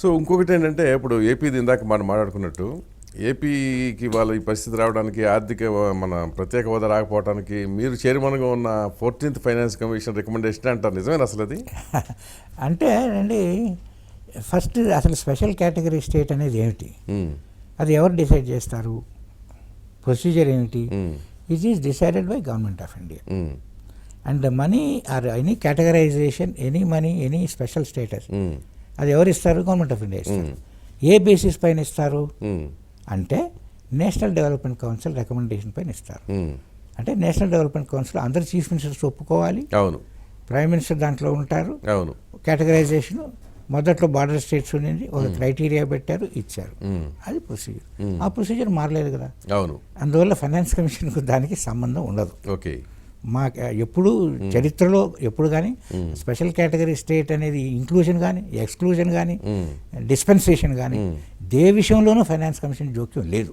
So ఇంకొకటి ఏంటంటే ఇప్పుడు ఏపీది ఇందాక మనం మాట్లాడుకున్నట్టు ఏపీకి వాళ్ళ ఈ పరిస్థితి రావడానికి ఆర్థిక మన ప్రత్యేక హోదా రాకపోవడానికి మీరు చైర్మన్గా ఉన్న 14th ఫైనాన్స్ కమిషన్ రికమెండేషన్ అంటారు, నిజమేనా అసలు అది? అంటే అండి, ఫస్ట్ అసలు స్పెషల్ కేటగిరీ స్టేట్ అనేది ఏమిటి, అది ఎవరు డిసైడ్ చేస్తారు, ప్రొసీజర్ ఏమిటి? It is decided by government of India. And the money or any categorisation, any money, any special status అది ఎవరు ఇస్తారు? గవర్నమెంట్ ఆఫ్ ఇండియా ఇస్తారు. ఏ బేసిస్ పైన ఇస్తారు అంటే నేషనల్ డెవలప్మెంట్ కౌన్సిల్ రికమెండేషన్ పైన ఇస్తారు. అంటే నేషనల్ డెవలప్మెంట్ కౌన్సిల్ అందరు చీఫ్ మినిస్టర్స్ ఒప్పుకోవాలి. అవును, ప్రైమ్ మినిస్టర్ దాంట్లో ఉంటారు. అవును, కేటగరైజేషన్ మొదట్లో బార్డర్ స్టేట్స్ ఉండింది, ఒక క్రైటీరియా పెట్టారు, ఇచ్చారు. అది ప్రొసీజర్. ఆ ప్రొసీజర్ మారలేదు కదా. అవును, అందువల్ల ఫైనాన్స్ కమిషన్కు దానికి సంబంధం ఉండదు. ఓకే. మా ఎప్పుడు చరిత్రలో ఎప్పుడు కానీ స్పెషల్ కేటగిరీ స్టేట్ అనేది ఇంక్లూజన్ కానీ, ఎక్స్క్లూజన్ కానీ, డిస్పెన్సేషన్ కానీ ఏ విషయంలోనూ ఫైనాన్స్ కమిషన్ జోక్యం లేదు.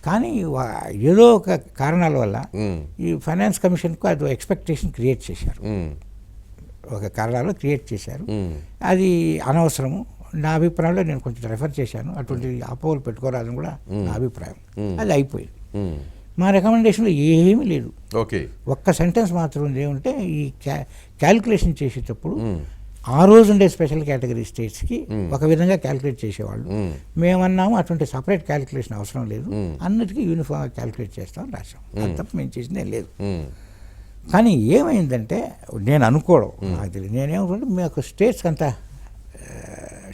కానీ ఏదో ఒక కారణాల వల్ల ఈ ఫైనాన్స్ కమిషన్కు అది ఎక్స్పెక్టేషన్ క్రియేట్ చేశారు, ఒక కారణాలు క్రియేట్ చేశారు. అది అనవసరము. నా అభిప్రాయంలో నేను కొంచెం రెఫర్ చేశాను, అటువంటి అపోహలు పెట్టుకోరాదని కూడా నా అభిప్రాయం. అది అయిపోయింది. మా రికమెండేషన్లో ఏమీ లేదు. ఓకే, ఒక్క సెంటెన్స్ మాత్రం ఉంది. ఏమంటే ఈ క్యాలిక్యులేషన్ చేసేటప్పుడు ఆ రోజు ఉండే స్పెషల్ కేటగిరీ స్టేట్స్కి ఒక విధంగా క్యాలిక్యులేట్ చేసేవాళ్ళు. మేమన్నాము అటువంటి సపరేట్ క్యాలిక్యులేషన్ అవసరం లేదు, అన్నిటికీ యూనిఫామ్గా క్యాలిక్యులేట్ చేస్తామని రాసాం. అది తప్ప మేము చేసిందే లేదు. కానీ ఏమైందంటే నేను అనుకోవడం, నాకు తెలియదు, నేనేమంటే మీకు స్టేట్స్కి అంతా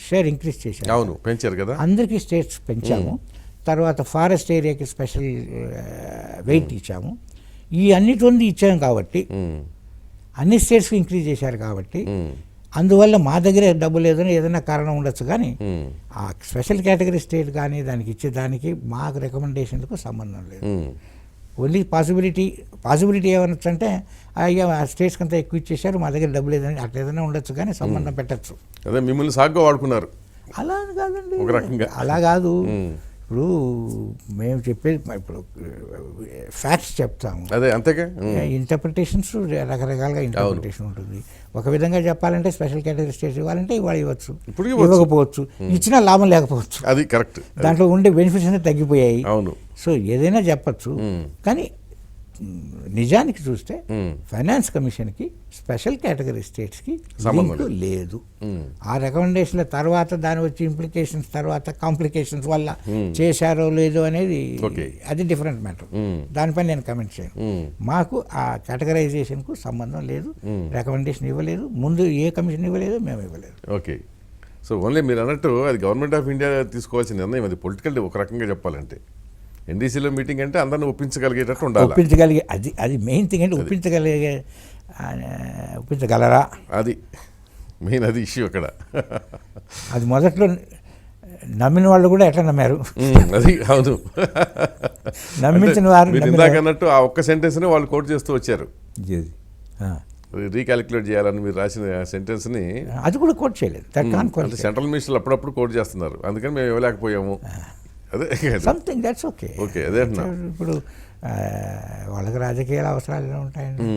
షేర్ ఇంక్రీజ్ చేశాను. అవును, పెంచారు కదా, అందరికీ స్టేట్స్ పెంచాము. తర్వాత ఫారెస్ట్ ఏరియాకి స్పెషల్ వెయిట్ ఇచ్చాము. ఈ అన్నిటి ఇచ్చాము కాబట్టి, అన్ని స్టేట్స్కి ఇంక్రీజ్ చేశారు కాబట్టి, అందువల్ల మా దగ్గర డబ్బు లేదని ఏదైనా కారణం ఉండొచ్చు. కానీ ఆ స్పెషల్ కేటగిరీ స్టేట్ కానీ దానికి ఇచ్చేదానికి మాకు రికమెండేషన్లకు సంబంధం లేదు. ఓన్లీ పాసిబిలిటీ ఏమనొచ్చు అంటే, అయ్యా ఆ స్టేట్స్కి అంతా ఎక్కువ ఇచ్చేసారు, మా దగ్గర డబ్బు లేదని అట్లా ఏదైనా ఉండొచ్చు. కానీ సంబంధం పెట్టచ్చు. అదే మిమ్మల్ని సాగ్గా వాడుకున్నారు. అలా కాదండి, ఒక రకంగా అలా కాదు. ఇప్పుడు మేము చెప్పేది ఇప్పుడు ఫ్యాక్ట్స్ చెప్తాము, అదే అంతేగా. ఇంటర్ప్రిటేషన్స్ రకరకాలుగా ఇంటర్ప్రిటేషన్ ఉంటుంది. ఒక విధంగా చెప్పాలంటే స్పెషల్ కేటగిరీ స్టేట్స్ ఇవ్వాలంటే ఇవాళ ఇవ్వచ్చు, ఇవ్వకపోవచ్చు, ఇచ్చినా లాభం లేకపోవచ్చు. అది కరెక్ట్. దాంట్లో ఉండే బెనిఫిట్స్ అనేది తగ్గిపోయాయి. అవును. సో ఏదైనా చెప్పచ్చు. కానీ నిజానికి చూస్తే ఫైనాన్స్ కమిషన్కి స్పెషల్ కేటగిరీ స్టేట్స్కి లింక్ లేదు. ఆ రికమెండేషన్ల తర్వాత దాని వచ్చి ఇంప్లికేషన్స్, తర్వాత కాంప్లికేషన్స్ వల్ల చేశారో లేదో అనేది అది డిఫరెంట్ మ్యాటర్. దానిపై నేను కమెంట్ చేయను. మాకు ఆ కేటగరైజేషన్కు సంబంధం లేదు, రికమెండేషన్ ఇవ్వలేదు, ముందు ఏ కమిషన్ ఇవ్వలేదు, మేము ఇవ్వలేదు. ఓకే. సో ఓన్లీ మీరు అన్నట్టు అది గవర్నమెంట్ ఆఫ్ ఇండియా తీసుకోవాల్సిన నిర్ణయం, అది పొలిటికల్ ఒక రకంగా చెప్పాలంటే. ఎన్డీసీలో మీటింగ్ అంటే అందరిని ఒప్పించగలిగేటట్టు ఉండాలి. అది మెయిన్ థింగ్. అంటే ఒప్పించగలరా, అది మెయిన్, అది ఇష్యూ అక్కడ. అది మొదట్లో నమ్మిన వాళ్ళు కూడా ఎట్లా నమ్మారు, అది అవును. నమ్మించిన వారు ఇందాక అన్నట్టు ఆ ఒక్క సెంటెన్స్ని వాళ్ళు కోట్ చేస్తూ వచ్చారు. రీకాలిక్యులేట్ చేయాలని మీరు రాసిన సెంటెన్స్ని అది కూడా కోట్ చేయలేదు. సెంట్రల్ మినిస్టర్లు అప్పుడప్పుడు కోట్ చేస్తున్నారు, అందుకని మేము ఇవ్వలేకపోయాము. అదే సంథింగ్ దట్స్ ఓకే. ఓకే, అదే ఇప్పుడు వాళ్ళకి రాజకీయాల అవసరాలు ఉంటాయండి.